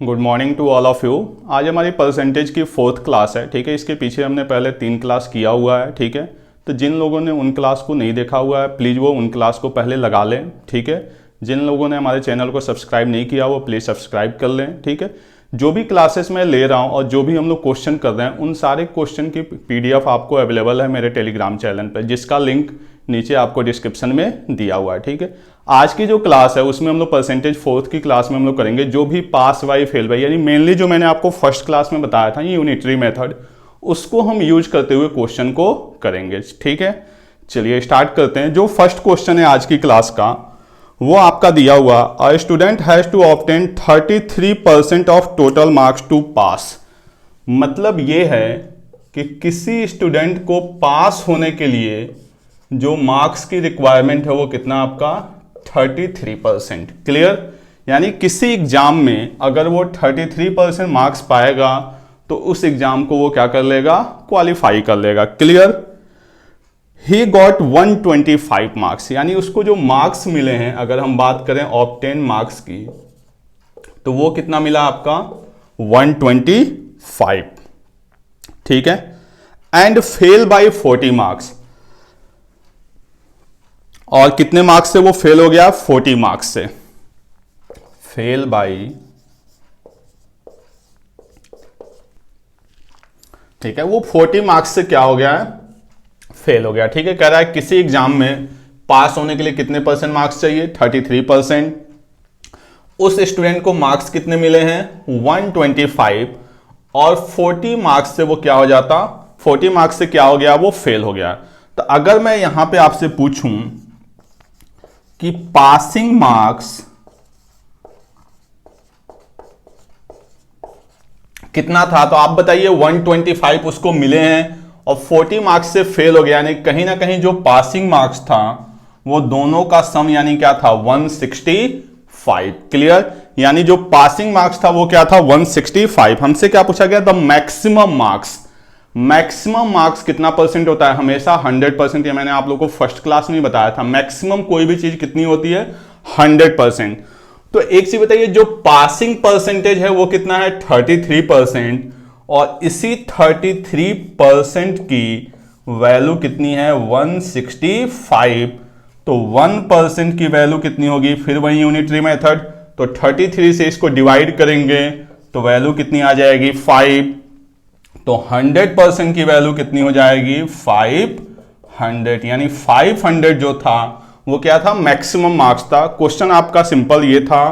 Good morning to all of you. आज हमारी percentage की 4th क्लास है, ठीक है। इसके पीछे हमने पहले 3 क्लास किया हुआ है, ठीक है। तो जिन लोगों ने उन क्लास को नहीं देखा हुआ है प्लीज़ वो उन क्लास को पहले लगा लें, ठीक है। जिन लोगों ने हमारे चैनल को सब्सक्राइब नहीं किया वो प्लीज़ सब्सक्राइब कर लें, ठीक है। जो भी क्लासेस मैं ले रहा हूँ और जो भी हम लोग क्वेश्चन कर रहे हैं उन सारे क्वेश्चन की PDF आपको अवेलेबल है मेरे टेलीग्राम चैनल पर, जिसका लिंक नीचे आपको डिस्क्रिप्शन में दिया हुआ है, ठीक है। आज की जो क्लास है उसमें हम लोग परसेंटेज 4th की क्लास में हम लोग करेंगे जो भी पास बाई फेल बाई, यानी मेनली जो मैंने आपको फर्स्ट क्लास में बताया था ये यूनिटरी मेथड, उसको हम यूज करते हुए क्वेश्चन को करेंगे, ठीक है। चलिए स्टार्ट करते हैं। जो फर्स्ट क्वेश्चन है आज की क्लास का वो आपका दिया हुआ, a student has to obtain 33% of total marks to pass. मतलब ये है कि किसी स्टूडेंट को पास होने के लिए जो मार्क्स की रिक्वायरमेंट है वो कितना आपका 33%। क्लियर? यानी किसी एग्जाम में अगर वो 33% मार्क्स पाएगा तो उस एग्जाम को वो क्या कर लेगा, क्वालिफाई कर लेगा। क्लियर? ही गॉट 125 मार्क्स, यानी उसको जो मार्क्स मिले हैं, अगर हम बात करें ऑब्टेन मार्क्स की, तो वो कितना मिला आपका 125, ठीक है। एंड फेल बाय 40 मार्क्स, और कितने मार्क्स से वो फेल हो गया, 40 मार्क्स से। फेल बाय, ठीक है, वो 40 मार्क्स से क्या हो गया है, फेल हो गया, ठीक है। कह रहा है किसी एग्जाम में पास होने के लिए कितने परसेंट मार्क्स चाहिए, 33%। उस स्टूडेंट को मार्क्स कितने मिले हैं, 125, और 40 मार्क्स से वो क्या हो जाता, 40 मार्क्स से क्या हो गया, वो फेल हो गया। तो अगर मैं यहां पे आपसे पूछूं कि पासिंग मार्क्स कितना था, तो आप बताइए 125 उसको मिले हैं और 40 मार्क्स से फेल हो गया, यानी कहीं ना कहीं जो पासिंग मार्क्स था वो दोनों का सम यानी क्या था, 165। क्लियर? यानी जो पासिंग मार्क्स था वो क्या था, 165। हमसे क्या पूछा गया, the maximum marks. Maximum marks कितना परसेंट होता है, हमेशा 100%। ये मैंने आप लोगों को फर्स्ट क्लास में बताया था, मैक्सिमम कोई भी चीज कितनी होती है, 100%। तो एक चीज बताइए, जो पासिंग परसेंटेज है वो कितना है, 33%, और इसी 33% की वैल्यू कितनी है, 165। तो 1% की वैल्यू कितनी होगी, फिर वही यूनिटरी मेथड, तो 33 से इसको डिवाइड करेंगे तो वैल्यू कितनी आ जाएगी, 5। तो 100% की वैल्यू कितनी हो जाएगी, 500। यानी 500 जो था वो क्या था, मैक्सिमम मार्क्स था। क्वेश्चन आपका सिंपल ये था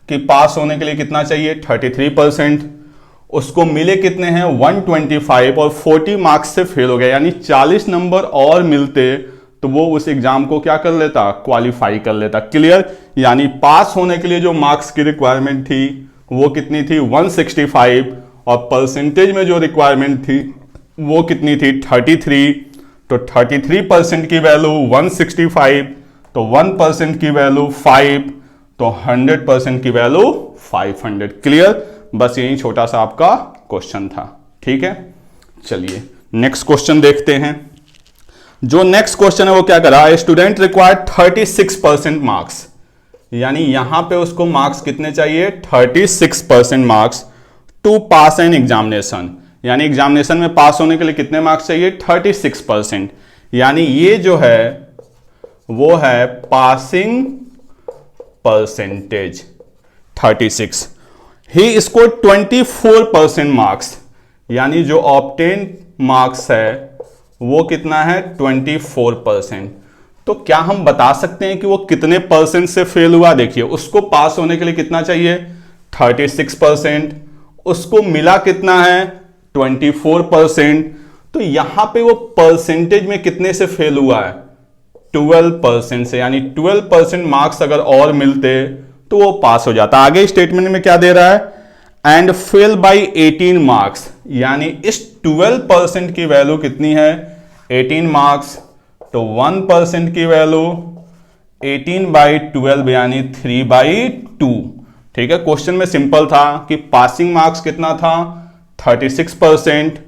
कि पास होने के लिए कितना चाहिए, 33%। उसको मिले कितने हैं, 125, और 40 मार्क्स से फेल हो गया, यानी 40 नंबर और मिलते तो वो उस एग्जाम को क्या कर लेता, क्वालिफाई कर लेता। क्लियर? यानी पास होने के लिए जो मार्क्स की रिक्वायरमेंट थी वो कितनी थी, 165, और परसेंटेज में जो रिक्वायरमेंट थी वो कितनी थी, 33। तो 33% की वैल्यू 165, तो 1% की वैल्यू 5, तो 100% की वैल्यू 500। क्लियर? बस यही छोटा सा आपका क्वेश्चन था, ठीक है। चलिए नेक्स्ट क्वेश्चन देखते हैं। जो नेक्स्ट क्वेश्चन है वो क्या करा, स्टूडेंट रिक्वायर्ड 36% मार्क्स, यानी यहां पे उसको मार्क्स कितने चाहिए, 36% marks to pass an examination. यानी एग्जामिनेशन में पास होने के लिए कितने मार्क्स चाहिए, 36%। यानी ये जो है वो है पासिंग परसेंटेज 36। ही स्कोर 24% मार्क्स, यानी जो ऑब्टेन मार्क्स है वो कितना है, 24%। तो क्या हम बता सकते हैं कि वो कितने परसेंट से फेल हुआ। देखिए उसको पास होने के लिए कितना चाहिए, 36%, उसको मिला कितना है, 24%। तो यहां पे वो परसेंटेज में कितने से फेल हुआ है, 12% से, यानी 12% मार्क्स अगर और मिलते तो वो पास हो जाता। आगे स्टेटमेंट में क्या दे रहा है, एंड फेल बाय 18 मार्क्स, यानी इस 12% की वैल्यू कितनी है, 18 मार्क्स। तो 1% की वैल्यू 18/12 यानी 3/2। ठीक है, क्वेश्चन में सिंपल था कि पासिंग मार्क्स कितना था, 36%,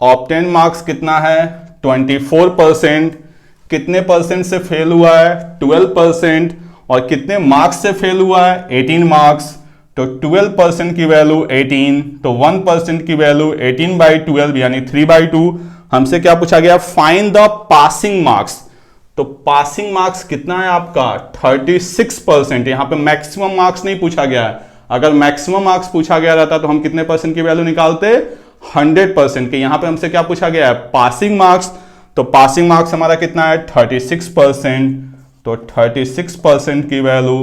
ऑब्टेन मार्क्स कितना है, 24%, कितने परसेंट से फेल हुआ है, 12%, और कितने मार्क्स से फेल हुआ है, 18 मार्क्स। तो 12% की वैल्यू 18, तो 1% की वैल्यू 18/12 यानी 3/2। हमसे क्या पूछा गया, फाइंड द पासिंग मार्क्स। तो पासिंग मार्क्स कितना है आपका 36%। यहां पे मैक्सिमम मार्क्स नहीं पूछा गया है। अगर मैक्सिमम मार्क्स पूछा गया रहता तो हम कितने परसेंट की वैल्यू निकालते, 100% के। यहां पे हमसे क्या पूछा गया है, पासिंग मार्क्स। तो पासिंग मार्क्स हमारा कितना है 36%। तो 36% की वैल्यू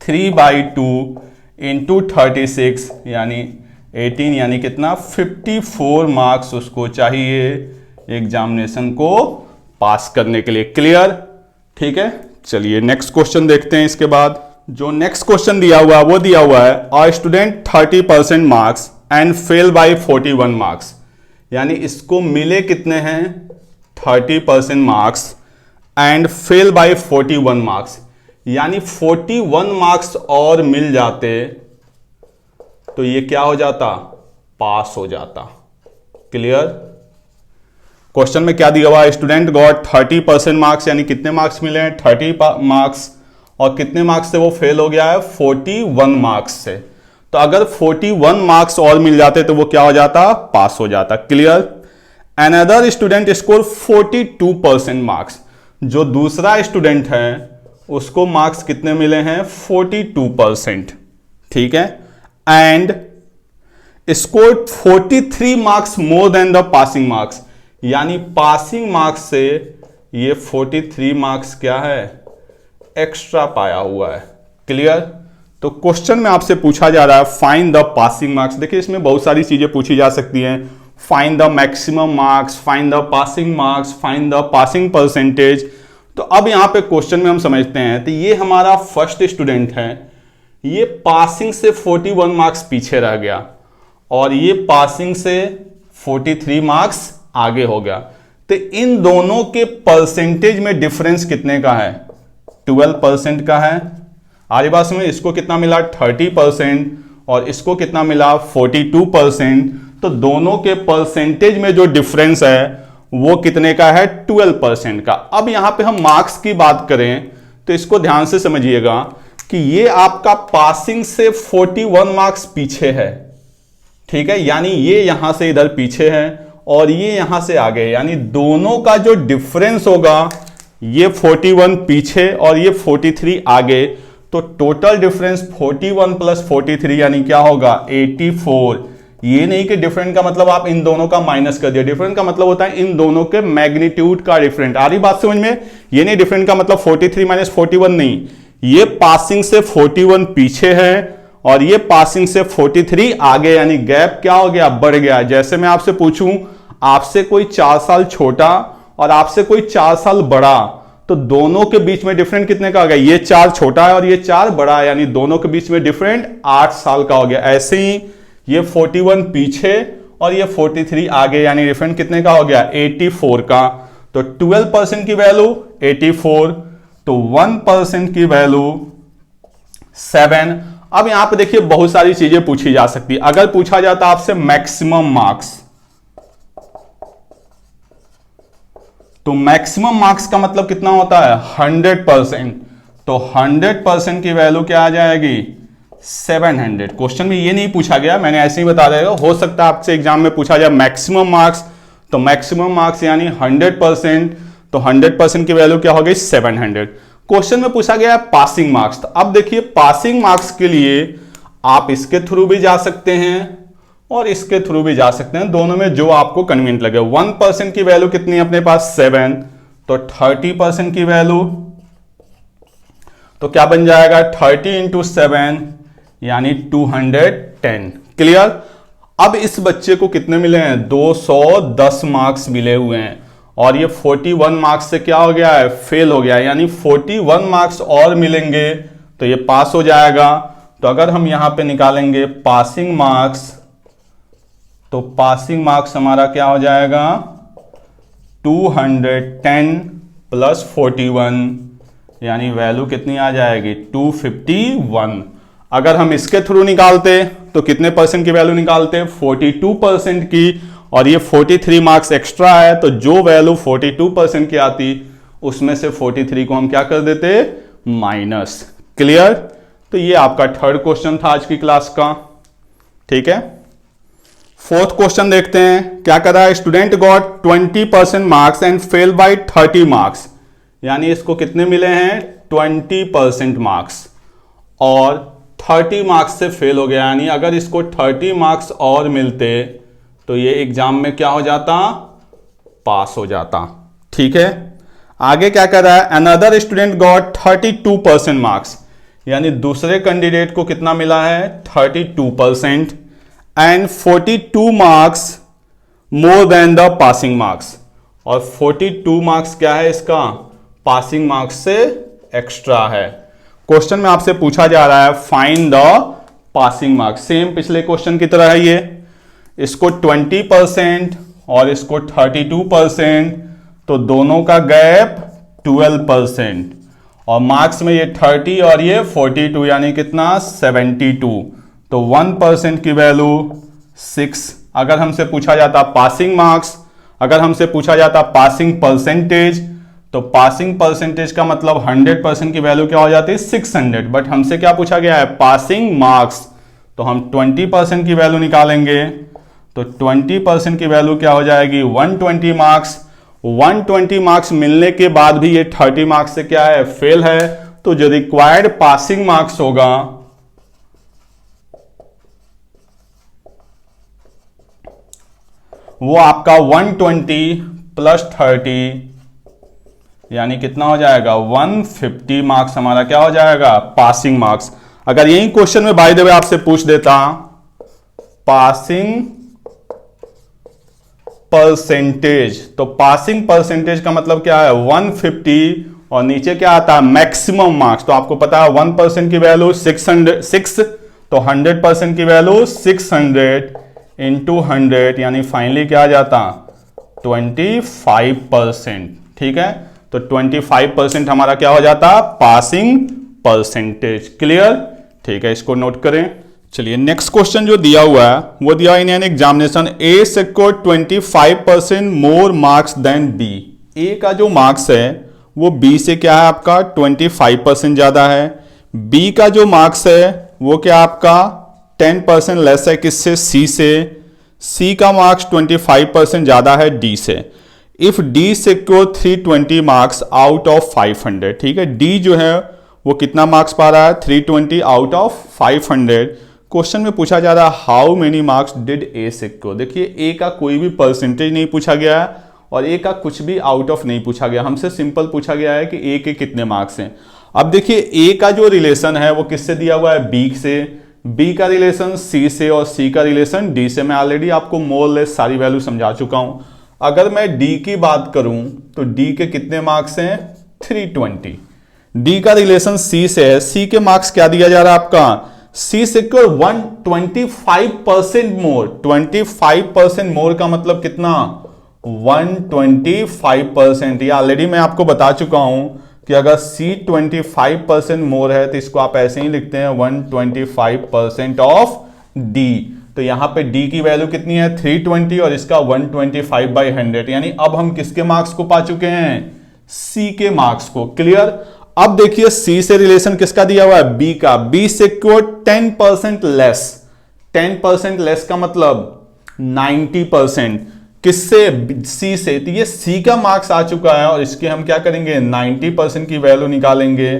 3/2 इंटू 36 यानी 18 यानी कितना 54 मार्क्स उसको चाहिए एग्जामिनेशन को पास करने के लिए। क्लियर, ठीक है। चलिए नेक्स्ट क्वेश्चन देखते हैं। इसके बाद जो नेक्स्ट क्वेश्चन दिया हुआ है वो दिया हुआ है, a student 30% marks and fail by 41 marks. यानी इसको मिले कितने हैं 30% marks and fail by 41 marks, यानी 41 मार्क्स और मिल जाते तो ये क्या हो जाता, पास हो जाता। क्लियर। क्वेश्चन में क्या दिया हुआ है, स्टूडेंट गॉट 30% मार्क्स, यानी कितने मार्क्स मिले हैं 30 मार्क्स, और कितने मार्क्स से वो फेल हो गया है 41 मार्क्स से। तो अगर 41 मार्क्स और मिल जाते तो वो क्या हो जाता, पास हो जाता। Clear. Another student score 42% marks. जो दूसरा स्टूडेंट है उसको मार्क्स कितने मिले हैं 42%, ठीक है। And score 43 marks more than the passing marks, यानी पासिंग मार्क्स से ये 43 मार्क्स क्या है, एक्स्ट्रा पाया हुआ है। क्लियर। तो क्वेश्चन में आपसे पूछा जा रहा है फाइंड द पासिंग मार्क्स। देखिए इसमें बहुत सारी चीजें पूछी जा सकती हैं, find the maximum marks, find the passing marks, find the passing percentage. तो अब यहां पे क्वेश्चन में हम समझते हैं, तो ये हमारा फर्स्ट स्टूडेंट है, ये पासिंग से 41 मार्क्स पीछे रह गया और ये पासिंग से 43 मार्क्स आगे हो गया। तो इन दोनों के परसेंटेज में डिफरेंस कितने का है, 12% का है। आगे बात में इसको कितना मिला 30% और इसको कितना मिला 42%। तो दोनों के परसेंटेज में जो डिफरेंस है वो कितने का है 12% का। अब यहां पे हम मार्क्स की बात करें तो इसको ध्यान से समझिएगा कि ये आपका पासिंग से 41 मार्क्स पीछे है, ठीक है। यानी ये यहां से इधर पीछे है और ये यहां से आगे, यानी दोनों का जो डिफरेंस होगा ये 41 पीछे और ये 43 आगे। तो टोटल डिफरेंस 41 प्लस 43 यानी क्या होगा 84। ये नहीं कि डिफरेंट का मतलब आप इन दोनों का माइनस कर दिया, डिफरेंट का मतलब होता है इन दोनों के मैग्नीट्यूड का डिफरेंट। आ रही बात समझ में, ये नहीं डिफरेंट का मतलब 43 माइनस 41 नहीं, ये पासिंग से 41 पीछे है और ये पासिंग से 43 आगे, यानी गैप क्या हो गया, बढ़ गया। जैसे मैं आपसे पूछूं, आपसे कोई 4 साल छोटा और आपसे कोई 4 साल बड़ा, तो दोनों के बीच में डिफरेंट कितने का हो गया, ये 4 छोटा है और ये 4 बड़ा है, यानी दोनों के बीच में डिफरेंट 8 साल का हो गया। ऐसे ही ये 41 पीछे और ये 43 आगे, यानी डिफरेंट कितने का हो गया 84 का। तो 12% की वैल्यू 84, तो 1% की वैल्यू 7। अब यहां पे देखिए बहुत सारी चीजें पूछी जा सकती है। अगर पूछा जाता आपसे मैक्सिमम मार्क्स, तो मैक्सिमम मार्क्स का मतलब कितना होता है 100%। तो 100% की वैल्यू क्या आ जाएगी 700। क्वेश्चन में ये नहीं पूछा गया, मैंने ऐसे ही बता दिया। हो सकता है आपसे एग्जाम में पूछा जाए मैक्सिमम मार्क्स, तो मैक्सिमम मार्क्स यानी 100%, तो 100% की वैल्यू क्या हो गई 700। क्वेश्चन में पूछा गया पासिंग मार्क्स। तो अब देखिए पासिंग मार्क्स के लिए आप इसके थ्रू भी जा सकते हैं और इसके थ्रू भी जा सकते हैं, दोनों में जो आपको कन्वीनियंट लगे। 1% की वैल्यू कितनी है अपने पास 7, तो 30% की वैल्यू तो क्या बन जाएगा 30 इंटू 7 यानी 210। क्लियर। अब इस बच्चे को कितने मिले हैं 210 मार्क्स मिले हुए हैं और ये 41 मार्क्स से क्या हो गया है फेल हो गया, यानी 41 मार्क्स और मिलेंगे तो ये पास हो जाएगा। तो अगर हम यहां पे निकालेंगे पासिंग मार्क्स, तो पासिंग मार्क्स हमारा क्या हो जाएगा 210 प्लस 41, यानी वैल्यू कितनी आ जाएगी 251। अगर हम इसके थ्रू निकालते तो कितने परसेंट की वैल्यू निकालते 42% की, और ये 43 मार्क्स एक्स्ट्रा है, तो जो वैल्यू 42% की आती उसमें से 43 को हम क्या कर देते माइनस। क्लियर। तो ये आपका थर्ड क्वेश्चन था आज की क्लास का। ठीक है, फोर्थ क्वेश्चन देखते हैं क्या कर रहा है। Student got 20% marks and fail by 30 marks, यानी इसको कितने मिले हैं 20% मार्क्स और 30 मार्क्स से फेल हो गया, यानी अगर इसको 30 मार्क्स और मिलते तो ये एग्जाम में क्या हो जाता, पास हो जाता। ठीक है, आगे क्या कर रहा है। अनदर स्टूडेंट गॉट 32% मार्क्स, यानी दूसरे कैंडिडेट को कितना मिला है 32% and 42 marks more than the passing marks, और 42 मार्क्स क्या है इसका, पासिंग मार्क्स से एक्स्ट्रा है। क्वेश्चन में आपसे पूछा जा रहा है find the passing marks, same पिछले क्वेश्चन की तरह है ये। इसको 20% और इसको 32%, तो दोनों का गैप 12%, और मार्क्स में ये 30 और ये 42, यानी कितना 72, तो 1% की वैल्यू 6। अगर हमसे पूछा जाता पासिंग मार्क्स, अगर हमसे पूछा जाता पासिंग परसेंटेज, तो पासिंग परसेंटेज का मतलब 100% की वैल्यू क्या हो जाती है 600, बट हमसे क्या पूछा गया है पासिंग मार्क्स, तो हम 20% की वैल्यू निकालेंगे, तो 20% की वैल्यू क्या हो जाएगी 120 मार्क्स। 120 मार्क्स मिलने के बाद भी ये 30 मार्क्स से क्या है फेल है, तो जो रिक्वायर्ड पासिंग मार्क्स होगा वो आपका 120 प्लस 30, यानी कितना हो जाएगा 150 मार्क्स हमारा क्या हो जाएगा पासिंग मार्क्स। अगर यही क्वेश्चन में बाय द वे आपसे पूछ देता पासिंग परसेंटेज, तो पासिंग परसेंटेज का मतलब क्या है 150, और नीचे क्या आता है मैक्सिमम मार्क्स, तो आपको पता है 1% की वैल्यू 6, तो 100% की वैल्यू 600 इंटू 100, यानी फाइनली क्या आ जाता 25%। ठीक है, तो 25% हमारा क्या हो जाता पासिंग परसेंटेज। क्लियर, ठीक है, इसको नोट करें। चलिए नेक्स्ट क्वेश्चन जो दिया हुआ है वो दिया in an examination A secured 25% more marks than B. A का जो मार्क्स है वो बी से क्या है आपका 25% ज्यादा है, बी का जो मार्क्स है वो क्या आपका 10% लेस है किससे, सी से। सी का मार्क्स 25% ज्यादा है डी से। If D secure 320 marks out of 500, ठीक है, डी जो है वो कितना मार्क्स पा रहा है 320 आउट ऑफ 500। क्वेश्चन में पूछा जा रहा है how many marks did a secure. देखिए ए का कोई भी परसेंटेज नहीं पूछा गया है और ए का कुछ भी आउट ऑफ नहीं पूछा गया, हमसे सिंपल पूछा गया है कि ए के कितने मार्क्स हैं। अब देखिए ए का जो रिलेशन है वो किससे दिया हुआ है बी से, बी का रिलेशन सी से और सी का रिलेशन डी से। मैं ऑलरेडी आपको मोर लेस सारी वैल्यू समझा चुका हूं। अगर मैं डी की बात करूं तो डी के कितने मार्क्स हैं 320। डी का रिलेशन सी से है, सी के मार्क्स क्या दिया जा रहा है आपका, सी सिक्योर 125% मोर। 25% मोर का मतलब कितना 125%। ये ऑलरेडी मैं आपको बता चुका हूं कि अगर सी 25% मोर है तो इसको आप ऐसे ही लिखते हैं 125% ऑफ डी। तो यहां पे डी की वैल्यू कितनी है 320 और इसका 125/100, यानी अब हम किसके मार्क्स को पा चुके हैं सी के मार्क्स को। क्लियर। अब देखिए सी से रिलेशन किसका दिया हुआ है बी का, बी सिक्योर 10% लेस। 10% लेस का मतलब 90%। किससे, सी से। तो ये सी का मार्क्स आ चुका है और इसके हम क्या करेंगे 90% की वैल्यू निकालेंगे।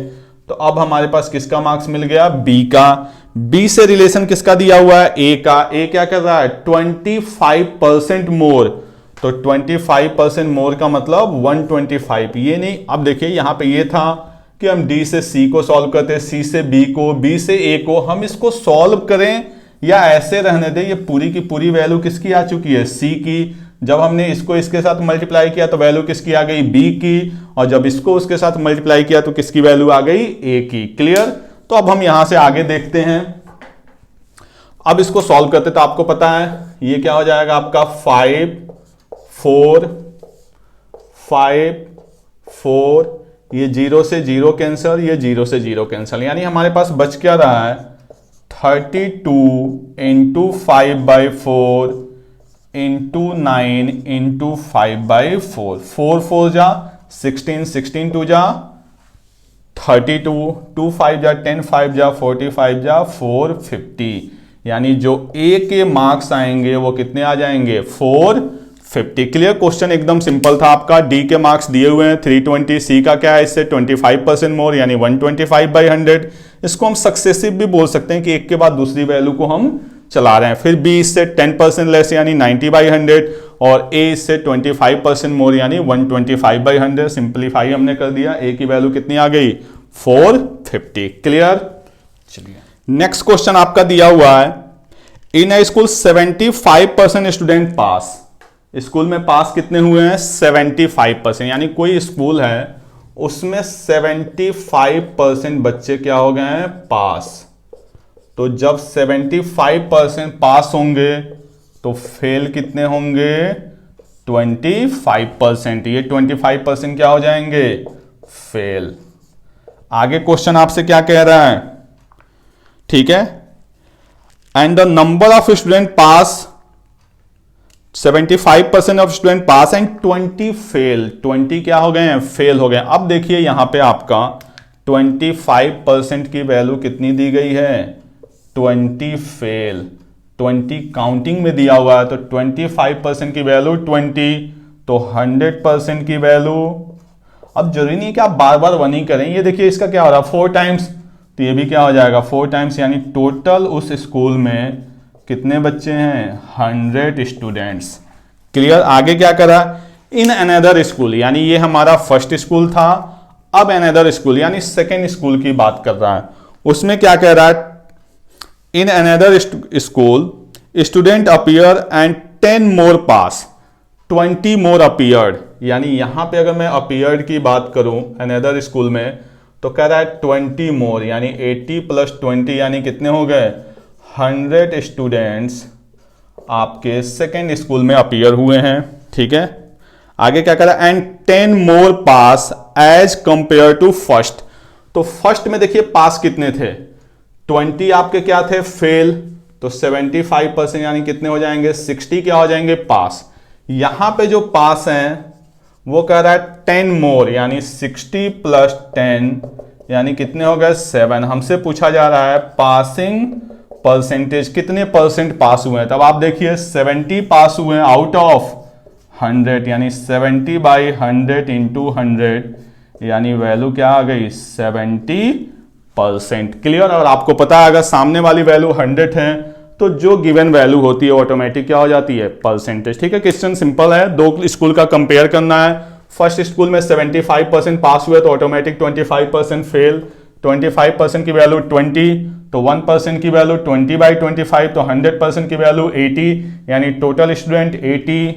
तो अब हमारे पास किसका मार्क्स मिल गया बी का। बी से रिलेशन किसका दिया हुआ है ए का, ए क्या कर रहा है 25% मोर। तो 25% मोर का मतलब 125। ये नहीं, अब देखिए यहां पे ये था कि हम डी से सी को सॉल्व करते, सी से बी को, बी से ए को। हम इसको सॉल्व करें या ऐसे रहने दें, ये पूरी की पूरी वैल्यू किसकी आ चुकी है सी की। जब हमने इसको इसके साथ मल्टीप्लाई किया तो वैल्यू किसकी आ गई बी की, और जब इसको उसके साथ मल्टीप्लाई किया तो किसकी वैल्यू आ गई ए की। क्लियर। तो अब हम यहां से आगे देखते हैं। अब इसको सॉल्व करते तो आपको पता है ये क्या हो जाएगा आपका 5 4 5 4, ये 0 से 0 कैंसिल, ये 0 से 0 कैंसिल, यानी हमारे पास बच क्या रहा है 32 इंटू 5/4 इंटू 9 इंटू 5/4। 4 4 जा 16, 16 2 जा 32, 2 5 जा 10, 5 जा 45 जा 450, यानी जो ए के मार्क्स आएंगे वो कितने आ जाएंगे 450। क्लियर, क्वेश्चन एकदम सिंपल था आपका। डी के मार्क्स दिए हुए हैं 320, सी का क्या है इससे 25% मोर यानी 125/100। इसको हम सक्सेसिव भी बोल सकते हैं कि एक के बाद दूसरी वैल्यू को हम चला रहे हैं। फिर बी इससे 10% लेस यानी 90/100 और ए इससे 25% मोर यानी 125/100। सिंप्लीफाई हमने कर दिया, ए की वैल्यू कितनी आ गई 450। क्लियर, चलिए नेक्स्ट क्वेश्चन आपका दिया हुआ है, इन ए स्कूल 75% स्टूडेंट पास। स्कूल में पास कितने हुए हैं 75%, यानी कोई स्कूल है उसमें 75% बच्चे क्या हो गए हैं पास। तो जब 75% पास होंगे तो फेल कितने होंगे 25%। ये 25% क्या हो जाएंगे फेल। आगे क्वेश्चन आपसे क्या कह रहा है, ठीक है, and the number of student pass 75% of student pass and 20 fail. 20 क्या हो गए हैं फेल हो गए। अब देखिए यहां पे आपका 25% की वैल्यू कितनी दी गई है 20 फेल। 20 काउंटिंग में दिया हुआ है तो 25% की वैल्यू 20, तो 100% की वैल्यू। अब जरूरी नहीं है कि आप बार बार 1 ही करें। ये देखिए इसका क्या हो रहा है 4 टाइम्स, तो ये भी क्या हो जाएगा 4 टाइम्स, यानी टोटल उस स्कूल में कितने बच्चे हैं 100 स्टूडेंट्स। क्लियर, आगे क्या करा इन अनदर स्कूल, यानी ये हमारा फर्स्ट स्कूल था, अब अनदर स्कूल यानी सेकेंड स्कूल की बात कर रहा है। उसमें क्या कह रहा है in another school student appear and 10 more pass, 20 more appeared. यानी यहां पे अगर मैं अपीयर्ड की बात करूं अनदर स्कूल में तो कह रहा है 20 मोर, यानी 80 + 20 यानी कितने हो गए 100 स्टूडेंट्स आपके सेकेंड स्कूल में अपीयर हुए हैं। ठीक है, आगे क्या करा and 10 more pass as compare to first. तो फर्स्ट में देखिए पास कितने थे 20 आपके क्या थे फेल, तो 75% यानी कितने हो जाएंगे 60 क्या हो जाएंगे पास। यहां पे जो पास हैं वो कह रहा है 10 मोर यानी 60 + 10 यानी कितने हो गए 7। हमसे पूछा जा रहा है पासिंग परसेंटेज, कितने परसेंट पास हुए हैं। तब आप देखिए 70 पास हुए हैं आउट ऑफ 100, यानी 70/100 × 100 यानी वैल्यू क्या आ गई 70%। क्लियर, और आपको पता है अगर सामने वाली वैल्यू 100 है तो जो गिवन वैल्यू होती है ऑटोमेटिक क्या हो जाती है परसेंटेज। ठीक है, क्वेश्चन सिंपल है, दो स्कूल का कंपेयर करना है। फर्स्ट स्कूल में 75% पास हुए तो ऑटोमेटिक 25% फेल, 25% की वैल्यू 20 तो 1% की वैल्यू 20/25 तो 100% की वैल्यू 80, यानी टोटल स्टूडेंट 80,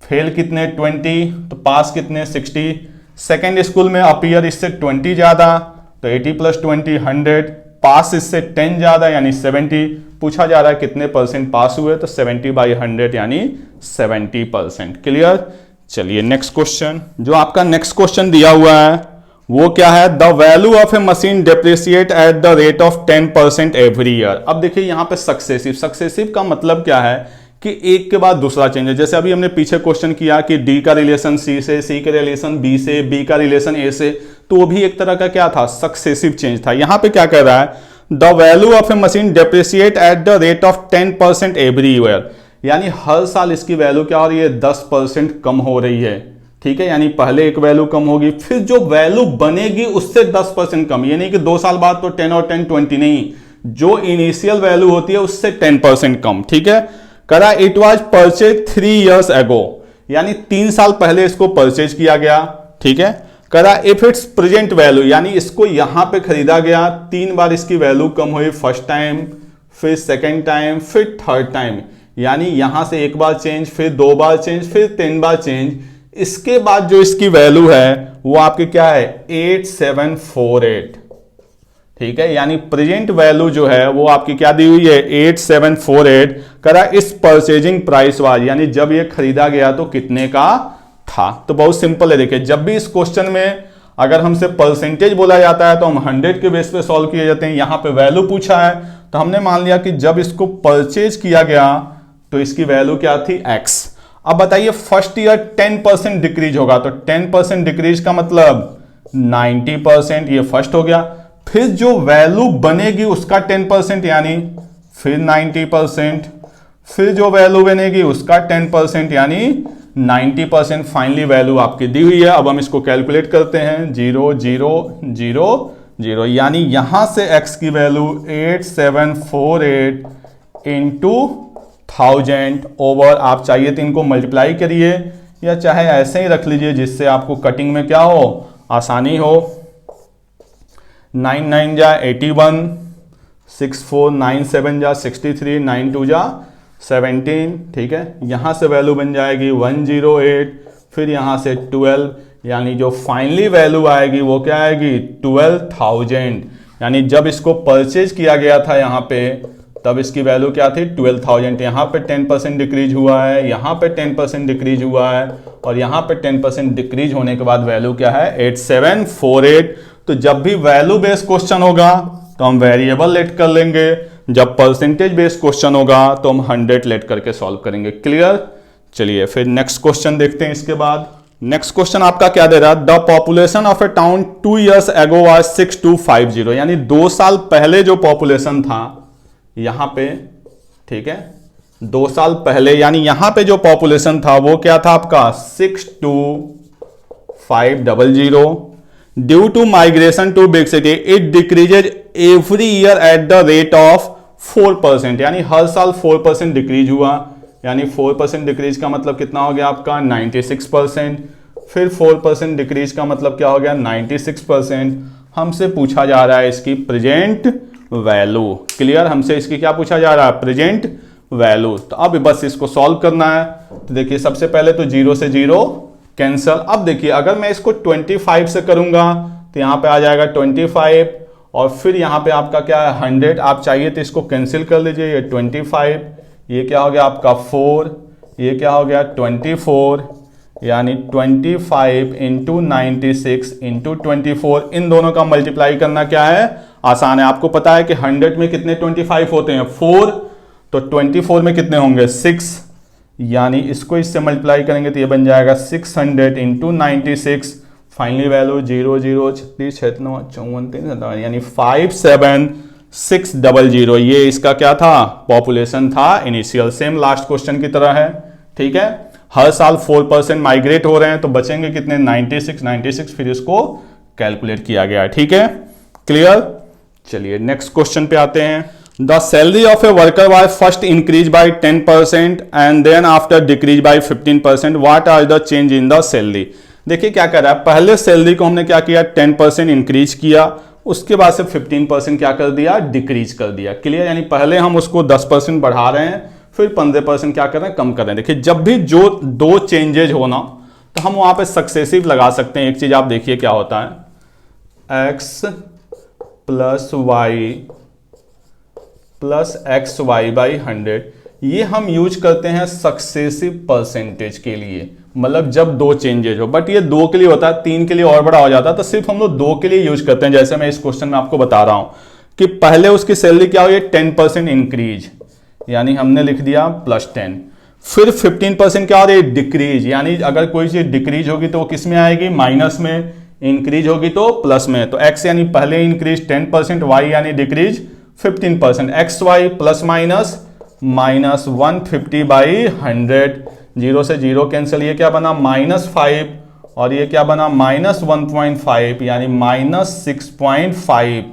फेल कितने 20 तो पास कितने 60। सेकेंड स्कूल में अपीयर इससे 20 ज्यादा तो 80 + 20 100, पास इससे 10 ज्यादा यानी 70। पूछा जा रहा है कितने परसेंट पास हुए तो 70/100 यानी 70%। क्लियर, चलिए नेक्स्ट क्वेश्चन। जो आपका नेक्स्ट क्वेश्चन दिया हुआ है वो क्या है the value of A machine depreciate eight the rate of 10% every year. अब देखिए यहां पे सक्सेसिव का मतलब क्या है कि एक के बाद दूसरा चेंज है। जैसे अभी हमने पीछे क्वेश्चन किया कि डी का रिलेशन सी से, सी का रिलेशन बी से, बी का रिलेशन ए से, तो वो भी एक तरह का क्या था सक्सेसिव चेंज था। यहां पे क्या कह रहा है the value of A machine depreciate eight the rate of 10% every year, यानी हर साल इसकी वैल्यू क्या हो रही है 10% कम हो रही है। ठीक है, यानी पहले एक वैल्यू कम होगी फिर जो वैल्यू बनेगी उससे 10% कम। ये नहीं कि 2 साल बाद तो 10 और 10 20 नहीं, जो इनिशियल वैल्यू होती है उससे 10% कम। ठीक है, करा it was purchase 3 years ago, यानी 3 साल पहले इसको परचेज किया गया। ठीक है, करा इफ इट्स प्रेजेंट वैल्यू, यानी इसको यहां पे खरीदा गया 3 बार इसकी वैल्यू कम हुई, फर्स्ट टाइम फिर सेकेंड टाइम फिर थर्ड टाइम, यानी यहां से एक बार चेंज फिर 2 बार चेंज फिर 3 बार चेंज। इसके बाद जो इसकी वैल्यू है वो आपकी क्या है 8748। ठीक है, यानी प्रेजेंट वैल्यू जो है वो आपकी क्या दी हुई है 8748। करा इस परचेजिंग प्राइस वाज, यानी जब ये खरीदा गया तो कितने का था। तो बहुत सिंपल है, देखिए जब भी इस क्वेश्चन में अगर हमसे परसेंटेज बोला जाता है तो हम 100 के बेस पे सॉल्व किए जाते हैं। यहां पे वैल्यू पूछा है तो हमने मान लिया कि जब इसको परचेज किया गया तो इसकी वैल्यू क्या थी x। अब बताइए फर्स्ट ईयर 10% डिक्रीज होगा तो 10% डिक्रीज का मतलब 90%, ये फर्स्ट हो गया। फिर जो वैल्यू बनेगी उसका 10% यानी फिर 90%, फिर जो वैल्यू बनेगी उसका 10% यानी 90%। फाइनली वैल्यू आपकी दी हुई है। अब हम इसको कैलकुलेट करते हैं, 0 0 0 0, यानी यहां से x की वैल्यू 8748 इंटू 1000 ओवर, आप चाहिए तो इनको मल्टीप्लाई करिए या चाहे ऐसे ही रख लीजिए जिससे आपको कटिंग में क्या हो, आसानी हो। 9 9 जा 81, 6 4 9 7 जा 63, 9 2 जा 17, ठीक है। यहां से वैल्यू बन जाएगी 108, फिर यहां से 12, यानी जो फाइनली वैल्यू आएगी वो क्या आएगी, 12,000। यानी जब इसको परचेज किया गया था यहां पे, तब इसकी वैल्यू क्या थी, 12,000। यहाँ पे 10% डिक्रीज हुआ है, यहाँ पे 10% डिक्रीज हुआ है, और यहाँ पे 10% डिक्रीज होने के बाद वैल्यू क्या है, 8748। तो जब भी वैल्यू बेस्ड क्वेश्चन होगा तो हम वेरिएबल लेट कर लेंगे, जब परसेंटेज बेस्ड क्वेश्चन होगा तो हम 100 लेट करके सॉल्व करेंगे। क्लियर। चलिए फिर नेक्स्ट क्वेश्चन देखते हैं। इसके बाद नेक्स्ट क्वेश्चन आपका क्या दे रहा है, the population of A town 2 years ago was 6250, यानी 2 साल पहले जो पॉपुलेशन था यहां पे, ठीक है, 2 साल पहले, यानी यहां पे जो पॉपुलेशन था वो क्या था आपका 62500। Due to migration to big city it decreases every year at the rate of 4%, यानी हर साल 4% डिक्रीज हुआ। यानी 4% डिक्रीज का मतलब कितना हो गया आपका 96%, फिर 4% डिक्रीज का मतलब क्या हो गया 96%। हमसे पूछा जा रहा है इसकी प्रेजेंट वैल्यू। क्लियर। हमसे इसकी क्या पूछा जा रहा है, प्रेजेंट वैल्यू। तो अब बस इसको सॉल्व करना है। तो देखिए सबसे पहले तो 0 से 0 कैंसल। अब देखिए अगर मैं इसको 25 से करूंगा तो यहां पे आ जाएगा 25, और फिर यहां पे आपका क्या है 100। आप चाहिए तो इसको कैंसिल कर लीजिए, ये 25, ये क्या हो गया आपका 4, ये क्या हो गया 24, यानी 25 इंटू 96 इंटू 24, इन दोनों का मल्टीप्लाई करना क्या है, आसान है। आपको पता है कि 100 में कितने 25 होते हैं 4, तो 24 में कितने होंगे 6, यानी इसको इससे मल्टीप्लाई करेंगे तो ये बन जाएगा 600 इंटू 96। फाइनली वैल्यू 0 0 36 6 9 54 3, यानी 57600। ये इसका क्या था, पॉपुलेशन था इनिशियल। सेम लास्ट क्वेश्चन की तरह है, ठीक है। हर साल 4% माइग्रेट हो रहे हैं, तो बचेंगे कितने 96, फिर इसको कैलकुलेट किया गया है, ठीक है। क्लियर। चलिए नेक्स्ट क्वेश्चन पे आते हैं। The salary of a worker was first increase by 10% and then after decrease by 15%, what are the change in the salary. देखिए क्या कर रहा है, पहले सैलरी को हमने क्या किया 10% इंक्रीज किया, उसके बाद से 15% क्या कर दिया, डिक्रीज कर दिया। क्लियर। यानी पहले हम उसको 10% बढ़ा रहे हैं, फिर 15% क्या कर रहे हैं, कम कर रहे हैं। देखिए जब भी जो दो चेंजेज होना तो हम वहां पे सक्सेसिव लगा सकते हैं। एक चीज आप देखिए क्या होता है, x plus y plus x y by 100, ये हम यूज करते हैं सक्सेसिव परसेंटेज के लिए, मतलब जब दो चेंजेज हो। बट ये 2 के लिए होता है, 3 के लिए और बड़ा हो जाता है, तो सिर्फ हम लोग 2 के लिए यूज करते हैं। जैसे मैं इस क्वेश्चन में आपको बता रहा हूं कि पहले उसकी सैलरी क्या हुई 10% इंक्रीज, यानी हमने लिख दिया +10। फिर 15% क्या हो रही है, डिक्रीज, यानी अगर कोई चीज डिक्रीज होगी तो वो किस में आएगी, माइनस में, इंक्रीज होगी तो प्लस में। तो x यानी पहले इंक्रीज 10%, y यानी decrease 15%, x y plus minus minus 150 by 100, 0 से 0 कैंसिल, ये क्या बना -5, और ये क्या बना -1.5, यानी -6.5।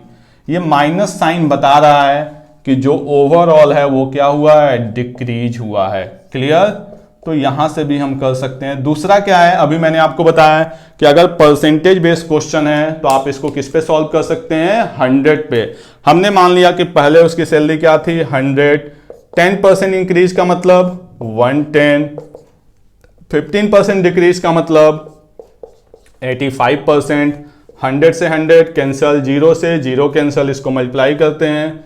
ये माइनस साइन बता रहा है कि जो ओवरऑल है वो क्या हुआ है, डिक्रीज हुआ है। क्लियर। तो यहां से भी हम कर सकते हैं। दूसरा क्या है, अभी मैंने आपको बताया कि अगर परसेंटेज बेस्ड क्वेश्चन है तो आप इसको किस पे सॉल्व कर सकते हैं, 100 पे। हमने मान लिया कि पहले उसकी सैलरी क्या थी 100, 10% इंक्रीज का मतलब 110, 15% डिक्रीज का मतलब 85%, 100 से 100 कैंसल, 0 से 0 कैंसल, इसको मल्टीप्लाई करते हैं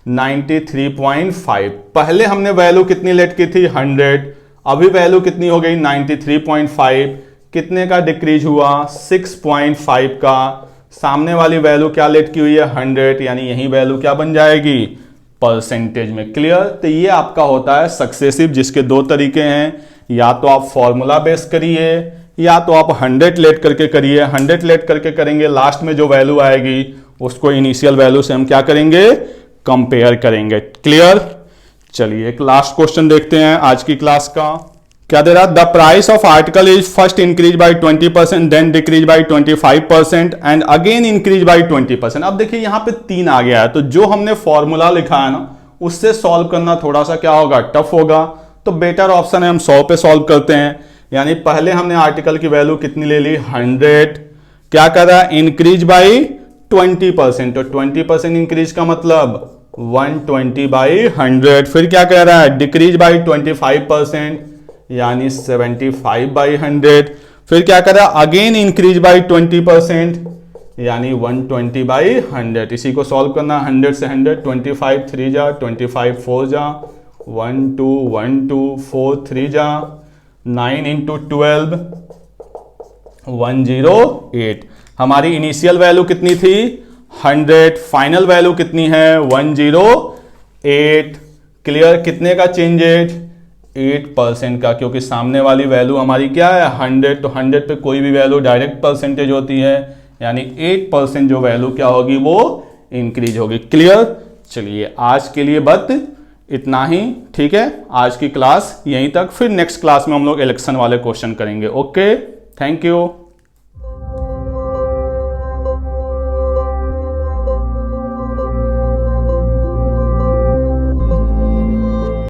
93.5। पहले हमने वैल्यू कितनी लेट की थी 100, अभी वैल्यू कितनी हो गई 93.5। कितने का डिक्रीज हुआ 6.5 का। सामने वाली वैल्यू क्या लेट की हुई है 100, यानी यही वैल्यू क्या बन जाएगी परसेंटेज में। क्लियर। तो ये आपका होता है सक्सेसिव, जिसके 2 तरीके हैं, या तो आप फॉर्मूला बेस करिए या तो आप 100 लेट करके करिए, 100 लेट करके करेंगे, लास्ट में जो वैल्यू आएगी उसको इनिशियल वैल्यू से हम क्या करेंगे, कंपेयर करेंगे। क्लियर। चलिए एक लास्ट क्वेश्चन देखते हैं आज की क्लास का। क्या दे रहा है, the price of article is first increase by 20%, then decrease by 25% and again increase by 20%। अब देखिए यहां पे 3 आ गया है, तो जो हमने फॉर्मूला लिखा है ना उससे सॉल्व करना थोड़ा सा क्या होगा, टफ होगा। तो बेटर ऑप्शन है हम 100 पे सॉल्व करते हैं। यानी पहले हमने आर्टिकल की वैल्यू कितनी ले ली, 100, क्या कर रहा है, इंक्रीज बाई 20%, तो 20% इंक्रीज का मतलब 120 बाई 100। फिर क्या कह रहा है, डिक्रीज बाई 25%, यानी 75 बाई 100। फिर क्या कर रहा है, अगेन इंक्रीज बाई 20%, यानी 120 बाई 100। इसी को सॉल्व करना, 100 से 100, 25 3 जा, 25 4 जा, 1 2 1 2 4 3 जा, 9 इंटू 12 108। हमारी इनिशियल वैल्यू कितनी थी, 100, फाइनल वैल्यू कितनी है, 108। क्लियर। कितने का चेंज है, 8% का, क्योंकि सामने वाली वैल्यू हमारी क्या है, 100, तो 100 पे कोई भी वैल्यू डायरेक्ट परसेंटेज होती है, यानी 8% जो वैल्यू क्या होगी वो इंक्रीज होगी। क्लियर। चलिए आज के लिए बस इतना ही, ठीक है, आज की क्लास यहीं तक। फिर नेक्स्ट क्लास में हम लोग इलेक्शन वाले क्वेश्चन करेंगे। Okay, thank you.